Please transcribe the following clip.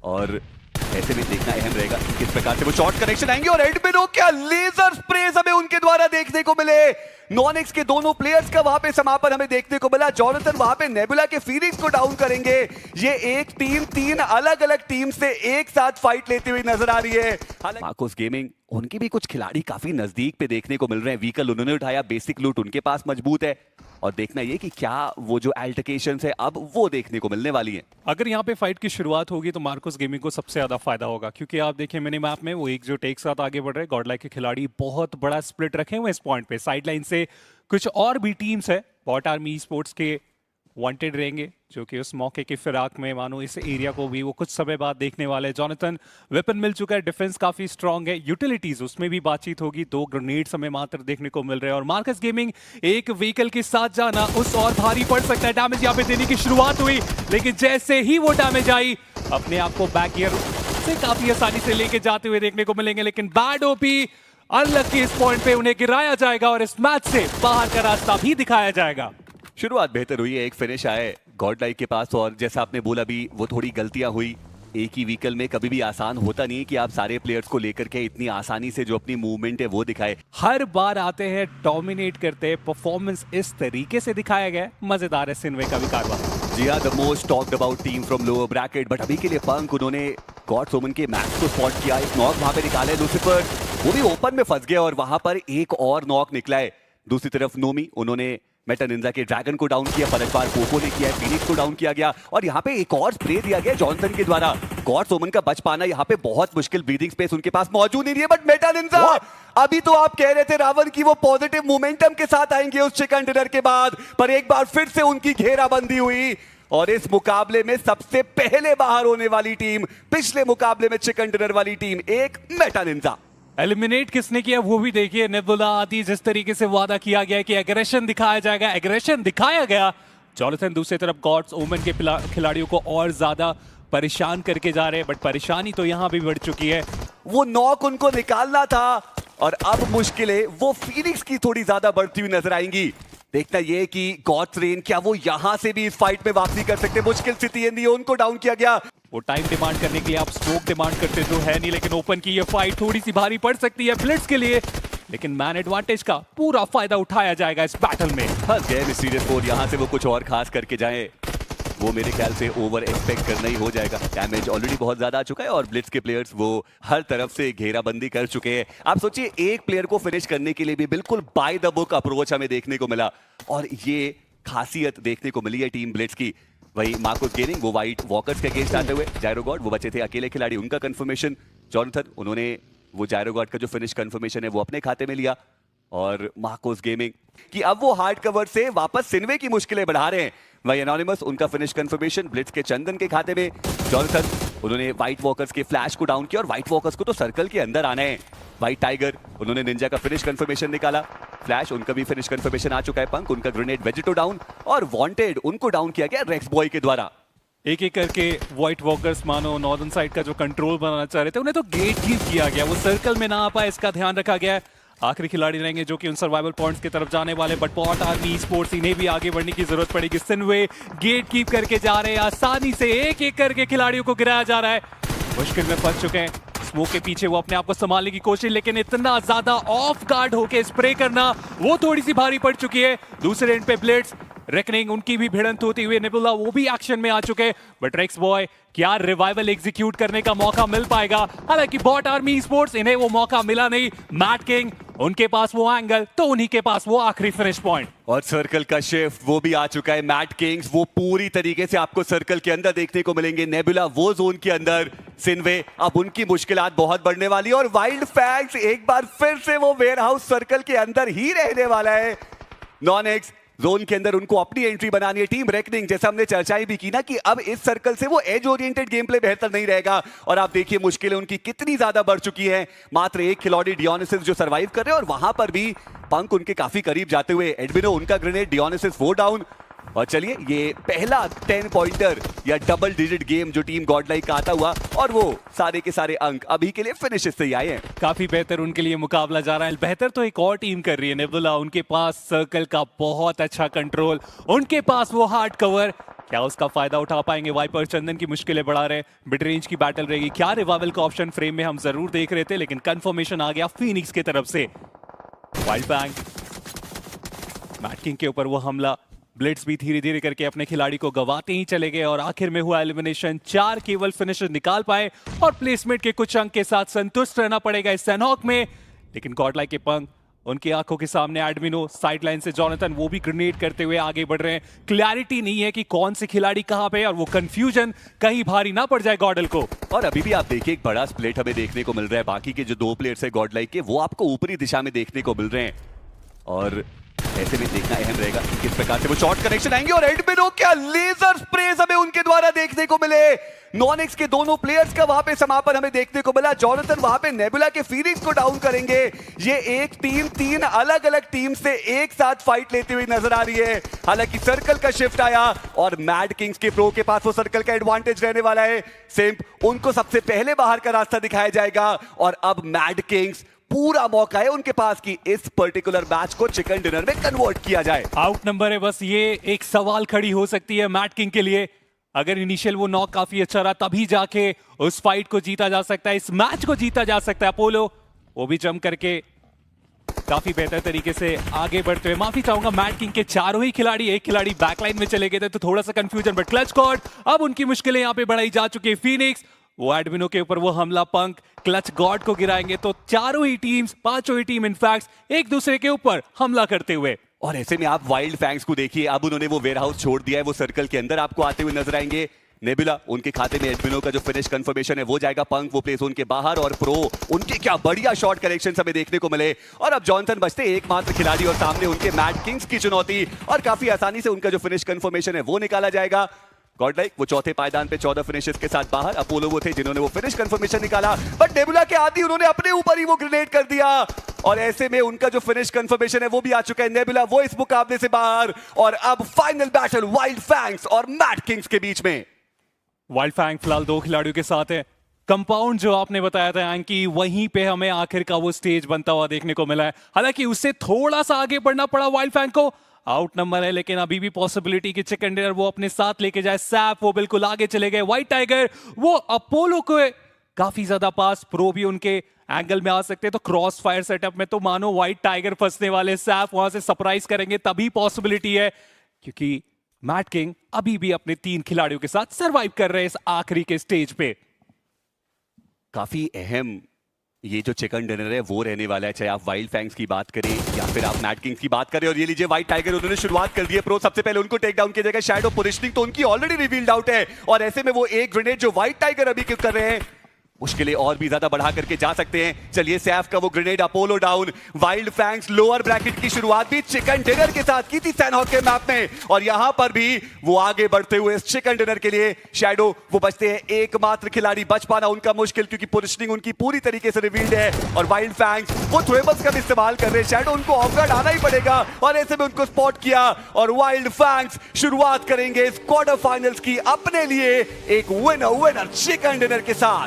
और ऐसे में देखना अहम रहेगा कि किस प्रकार से वो शॉर्ट कनेक्शन आएंगे और एडमिनो क्या लेजर स्प्रेज हमें उनके द्वारा देखने को मिले। नॉनेक्स के दोनों प्लेयर्स का वहां पे समापन हमें देखने को मिला। जॉनथन वहां पे नेबुला के फीनिक्स को डाउन करेंगे। ये एक टीम 3 अलग अलग टीम से एक साथ फाइट लेती हुई नजर आ रही है। हालांकि मार्कोस गेमिंग उनके भी कुछ खिलाड़ी काफी नजदीक पे देखने को मिल रहे हैं। व्हीकल उन्होंने उठाया, बेसिक लूट उनके पास मजबूत है और देखना ये कि क्या वो जो अल्टरकेशंस है अब वो देखने को मिलने वाली हैं। अगर यहाँ पे फाइट की शुरुआत होगी तो मार्कोस गेमिंग को सबसे ज्यादा फायदा होगा, क्योंकि आप देखिए मिनी मैप में वो एकजुट एक साथ आगे बढ़ रहे हैं। गॉडलाइक के खिलाड़ी बहुत बड़ा स्प्लिट रखे हुए इस पॉइंट पे। साइडलाइन से कुछ और भी टीम्स है बॉट आर्मी स्पोर्ट्स के वांटेड रहेंगे, जो कि उस मौके की फिराक में मानो इस एरिया को भी वो कुछ समय बाद देखने वाले। जॉनथन वेपन मिल चुका है, डिफेंस काफी स्ट्रांग है, यूटिलिटीज उसमें भी बातचीत होगी। 2 ग्रेनेड्स हमें मात्र देखने को मिल रहे हैं और मार्कस गेमिंग एक व्हीकल के साथ जाना उस और भारी पड़ सकता है। डैमेज यहाँ पे देने की शुरुआत हुई, लेकिन जैसे ही वो डैमेज आई अपने आप को बैक गियर से काफी आसानी से लेके जाते हुए देखने को मिलेंगे। लेकिन बैड ओपी अनलकी इस पॉइंट पे उन्हें गिराया जाएगा और इस मैच से बाहर का रास्ता भी दिखाया जाएगा। शुरुआत बेहतर हुई है, एक फिनिश आए गॉडलाइक के पास और जैसा आपने बोला भी वो थोड़ी गलतियां हुई। एक ही व्हीकल में कभी भी आसान होता नहीं है कि आप सारे प्लेयर्स को लेकर के इतनी आसानी से जो अपनी मूवमेंट है वो दिखाए। हर बार आते हैं, डोमिनेट करते हैं, परफॉर्मेंस इस तरीके से दिखाया गया है, मजेदार है सिन्वे का भी कारवा। जी हाँ, the most talked about team from lower bracket, but अभी के लिए पंक उन्होंने गॉड्स ओमन के मैच को स्पॉट किया। एक नॉक वहां पे निकाला है लूसिफर, वो भी ओपन में फंस गया और वहां पर एक और नॉक निकला है। दूसरी तरफ नोमी उन्होंने मेटा निंजा के ड्रैगन को डाउन किया, पलटवार पोको ने किया है, फीनिक्स को डाउन किया गया और यहाँ पे एक और स्प्रे दिया गया जॉनसन के द्वारा। गॉड्स ओमन का बच पाना यहाँ पे बहुत मुश्किल, ब्रीदिंग स्पेस उनके पास मौजूद नहीं है। बट मेटा निंजा अभी तो आप कह रहे थे रावण की वो पॉजिटिव मोमेंटम के साथ आएंगे उस चिकन डिनर के बाद, पर एक बार फिर से उनकी घेराबंदी हुई और इस मुकाबले में सबसे पहले बाहर होने वाली टीम, पिछले मुकाबले में चिकन डिनर वाली टीम, एक मेटा निंजा। एलिमिनेट किसने किया वो भी देखिए। नेबुला आती, जिस तरीके से वादा किया गया कि एग्रेशन दिखाया जाएगा, एग्रेशन दिखाया गया। जॉनथन दूसरी तरफ गॉड्स ओमन के खिलाड़ियों को और ज्यादा परेशान करके जा रहे हैं, बट परेशानी तो यहां भी बढ़ चुकी है। वो नॉक उनको निकालना था और अब मुश्किलें वो फीनिक्स की थोड़ी ज्यादा बढ़ती हुई नजर आएंगी। देखना ये कि गॉड्स रेन क्या वो यहां से भी इस फाइट में वापसी कर सकते। मुश्किल स्थिति है, उनको डाउन किया गया। वो टाइम डिमांड करने के लिए आप स्मोक डिमांड करते तो है नहीं, लेकिन ओपन की ये फाइट थोड़ी सी भारी पड़ सकती है ब्लिट्ज के लिए, लेकिन मैन एडवांटेज का पूरा फायदा उठाया जाएगा इस बैटल में। फंस गए मिस्टीरियस फोर, यहां से वो कुछ और खास करके जाएं वो मेरे ख्याल से ओवर एक्सपेक्ट करना ही हो जाएगा। डैमेज ऑलरेडी बहुत ज्यादा आ चुका है और ब्लिट्ज के प्लेयर्स वो हर तरफ से घेराबंदी कर चुके हैं। आप सोचिए एक प्लेयर को फिनिश करने के लिए भी बिल्कुल बाय द बुक अप्रोच हमें देखने को मिला और ये खासियत देखने को मिली है टीम ब्लिट्ज की। वही मार्कोस गेमिंग वो व्हाइट वॉकर्स के अगेंस्ट आते हुए, जायरो गॉड वो बचे थे अकेले खिलाड़ी, उनका कंफर्मेशन। जॉनथन उन्होंने वो जायरो गॉड का जो फिनिश कंफर्मेशन है वो अपने खाते में लिया और मार्कोस गेमिंग कि अब वो हार्ड कवर से वापस सिन्वे की मुश्किलें बढ़ा रहे हैं। वही एनोनिमस उनका फिनिश कंफर्मेशन ब्लिट्ज के चंदन के खाते में। जॉनथन उन्होंने व्हाइट वॉकर्स के फ्लैश को डाउन किया और व्हाइट वॉकर्स को तो सर्कल के अंदर आना है। व्हाइट टाइगर उन्होंने निंजा का फिनिश कंफर्मेशन निकाला, फ्लैश उनका भी फिनिश कंफर्मेशन आ चुका है। पंक उनका ग्रेनेड वेजिटो डाउन और वांटेड उनको डाउन किया गया रेक्स बॉय के द्वारा। एक एक करके व्हाइट वॉकर्स मानो नॉर्दर्न साइड का जो कंट्रोल बनाना चाह रहे थे, उन्हें तो गेट कीप किया गया, वो सर्कल में ना आ पाए, इसका ध्यान रखा गया है। आखिरी खिलाड़ी रहेंगे जो कि उन सर्वाइवल पॉइंट्स की तरफ जाने वाले, बट बॉट आर्मी स्पोर्ट्स इन्हें भी आगे बढ़ने की जरूरत पड़ेगी। सिन्वे गेट कीप करके जा रहे हैं, आसानी से एक एक करके खिलाड़ियों को गिराया जा रहा है, मुश्किल में फंस चुके हैं। स्मोक के पीछे वो अपने आप को संभालने की कोशिश, लेकिन इतना ज्यादा ऑफ गार्ड होके स्प्रे करना वो थोड़ी सी भारी पड़ चुकी है। दूसरे एंड पे ब्लिट्ज रेकनिंग उनकी भी भिड़ंत होती हुई, नेबुला वो भी एक्शन में आ चुके, बट रेक्स बॉय क्या रिवाइवल एग्जीक्यूट करने का मौका मिल पाएगा? हालांकि बॉट आर्मी स्पोर्ट्स इन्हें वो मौका मिला नहीं। मैट किंग उनके पास वो एंगल, तो उन्हीं के पास वो आखिरी फिनिश पॉइंट और सर्कल का शिफ्ट वो भी आ चुका है। मैट किंग्स वो पूरी तरीके से आपको सर्कल के अंदर देखने को मिलेंगे, नेबुला वो जोन के अंदर, सिन्वे अब उनकी मुश्किलात बहुत बढ़ने वाली है और वाइल्ड फैक्स एक बार फिर से वो वेयरहाउस सर्कल के अंदर ही रहने वाला है। नॉनेक्स जोन के अंदर उनको अपनी एंट्री बनानी है। टीम रेकनिंग जैसा हमने चर्चाएं भी की ना कि अब इस सर्कल से वो एज ओरिएंटेड गेम प्ले बेहतर नहीं रहेगा और आप देखिए मुश्किलें उनकी कितनी ज्यादा बढ़ चुकी हैं। मात्र एक खिलाड़ी डियोनिसिस जो सरवाइव कर रहे हैं और वहां पर भी पंक उनके काफी करीब जाते हुए। एडमिनो उनका ग्रेनेड, डियोनिसिस वो डाउन। और चलिए ये पहला 10 पॉइंटर या डबल डिजिट गेम जो टीम गॉडलाइक का आता हुआ और वो सारे के सारे अंक अभी के लिए फिनिशेस से ही आए हैं। काफी बेहतर उनके लिए मुकाबला जा रहा है। बेहतर तो एक और टीम कर रही है, नेबुला उनके पास सर्कल का बहुत अच्छा कंट्रोल, उनके पास वो हार्ड कवर, क्या उसका फायदा उठा पाएंगे वाइपर? चंदन की मुश्किलें बढ़ा रहे, मिड रेंज की बैटल रहेगी। क्या रिवाइवल का ऑप्शन फ्रेम में हम जरूर देख रहे थे, लेकिन कंफर्मेशन आ गया फीनिक्स की तरफ से। वाइल्ड फैंग, मैट किंग के ऊपर वो हमला, ब्लिट्स भी धीरे धीरे करके अपने खिलाड़ी को गवाते ही चले गए और आखिर में हुआ एलिमिनेशन। 4 केवल फिनिशर निकाल पाए और प्लेसमेंट के कुछ अंक के साथ संतुष्ट रहना पड़ेगा इस सैनहॉक में। लेकिन गॉडलाइक के पंख उनकी आंखों के सामने, एडमिनो साइडलाइन से जॉनथन वो भी ग्रेनेड करते हुए आगे बढ़ रहे हैं। क्लैरिटी नहीं है कि कौन से खिलाड़ी कहां पे, और वो कंफ्यूजन कहीं भारी ना पड़ जाए गॉडल को। और अभी भी आप देखिए एक बड़ा स्प्लिट हमें देखने को मिल रहा है। बाकी के जो 2 प्लेयर्स है गॉडलाइक के, वो आपको ऊपरी दिशा में देखने को मिल रहे हैं और ऐसे में देखना अहम रहेगा कि किस प्रकार से वो शॉर्ट कनेक्शन आएंगे। और एडमिनो क्या लेजर स्प्रेज हमें उनके द्वारा देखने को मिले। नॉनिक्स के दोनों प्लेयर्स का वहां पे समापन हमें देखने को मिला। जॉनथन वहां पे नेबुला के फीनिक्स को डाउन करेंगे। ये एक टीम 3 अलग अलग टीम से एक साथ फाइट लेती हुई नजर आ रही है। हालांकि सर्कल का शिफ्ट आया और मैड किंग्स के प्रो के पास वो सर्कल का एडवांटेज रहने वाला है। सिंप उनको सबसे पहले बाहर का रास्ता दिखाया जाएगा और अब मैड किंग्स पूरा मौका है उनके पास कि इस पर्टिकुलर मैच को चिकन डिनर में कन्वर्ट किया जाए। आउट नंबर है, बस ये एक सवाल खड़ी हो सकती है मैट किंग के लिए। अगर इनिशियल वो नॉक काफी अच्छा रहा तभी जाके उस फाइट को जीता जा सकता है, इस मैच को जीता जा सकता है। अपोलो वो भी जम करके काफी बेहतर तरीके से आगे बढ़ते हुए। माफी चाहूंगा, मैट किंग के चारों ही खिलाड़ी, एक खिलाड़ी बैकलाइन में चले गए थे तो थोड़ा सा कंफ्यूजन, बट क्लच गॉड अब उनकी मुश्किलें यहां पे बढ़ाई जा चुकी है। फीनिक्स वो एडमिनो के ऊपर वो हमला, पंख क्लच गॉड को गिराएंगे तो चारों ही टीम्स, 5 ही टीम इनफैक्ट एक दूसरे के ऊपर हमला करते हुए। और ऐसे में आप वाइल्ड फैंग्स को देखिए, अब उन्होंने वो वेयरहाउस छोड़ दिया है, वो सर्कल के अंदर आपको आते हुए नजर आएंगे। नेबुला उनके खाते में एडमिनो का जो फिनिश कंफर्मेशन है वो जाएगा। पंख वो प्ले जोन के बाहर और प्रो उनके क्या बढ़िया शॉट करेक्शंस हमें देखने को मिले। और अब जॉनथन बचते एकमात्र खिलाड़ी और सामने उनके मैड किंग्स की चुनौती और काफी आसानी से उनका जो फिनिश कंफर्मेशन है वो निकाला जाएगा। गॉडलाइक वो चौथे पायदान पे 14 फिनिशेस के साथ बाहर। अपोलो वो थे जिन्होंने वो फिनिश कंफर्मेशन निकाला, बट नेबुला के आदि उन्होंने अपने ऊपर ही वो ग्रेनेड कर दिया और ऐसे में उनका जो फिनिश कंफर्मेशन है वो भी आ चुका है। नेबुला वो इस मुकाबले से बाहर और अब फाइनल बैटल वाइल्ड फैंग्स और मैड किंग्स के बीच में। वाइल्ड फैंग फिलहाल 2 खिलाड़ियों के साथ है। कंपाउंड जो आपने बताया था एंकी, वहीं पे हमें आखिर का वो स्टेज बनता हुआ देखने को मिला है। हालांकि उससे थोड़ा सा आगे बढ़ना पड़ा वाइल्ड फैंग को। आउट नंबर है लेकिन अभी भी पॉसिबिलिटी कि चिकन डिनर वो अपने साथ लेके जाए। सैप वो बिल्कुल आगे चले गए। व्हाइट टाइगर वो अपोलो को काफी ज्यादा पास, प्रो भी उनके एंगल में आ सकते हैं तो क्रॉस फायर सेटअप में तो मानो व्हाइट टाइगर फंसने वाले। सैप वहां से सरप्राइज करेंगे तभी पॉसिबिलिटी है, क्योंकि मैट किंग अभी भी अपने 3 खिलाड़ियों के साथ सरवाइव कर रहे हैं इस आखिरी के स्टेज पे। काफी अहम ये जो चिकन डिनर है वो रहने वाला है, चाहे आप वाइल्ड फैंग्स की बात करें या फिर आप मैड किंग्स की बात करें। और ये लीजिए व्हाइट टाइगर उन्होंने शुरुआत कर दी है। प्रो सबसे पहले उनको टेक डाउन किया जाएगा। शैडो पोजिशनिंग तो उनकी ऑलरेडी रिवील्ड आउट है और ऐसे में वो एक ग्रेनेड जो व्हाइट टाइगर अभी कर रहे हैं मुश्किलें और भी ज्यादा बढ़ा करके जा सकते हैं। चलिए सैफ का वो grenade, Apollo down. Wild fangs lower bracket की शुरुआत भी चिकन डिनर के साथ की थी सैनहॉक के मैप में और यहां पर भी वो आगे बढ़ते हुए इस चिकन डिनर के लिए। शैडो वो बचते हैं एकमात्र खिलाड़ी, बच पाना उनका मुश्किल क्योंकि पोजिशनिंग उनकी पूरी तरीके से रिवील्ड है और वाइल्ड फैंग्स वो थ्वेबल्स का भी इस्तेमाल कर रहे हैं। शैडो उनको ऑफ गार्ड आना ही पड़ेगा और ऐसे में उनको स्पॉट किया और वाइल्ड फैंग्स शुरुआत करेंगे इस क्वार्टर फाइनल्स की अपने लिए एक विनर चिकन डिनर के साथ।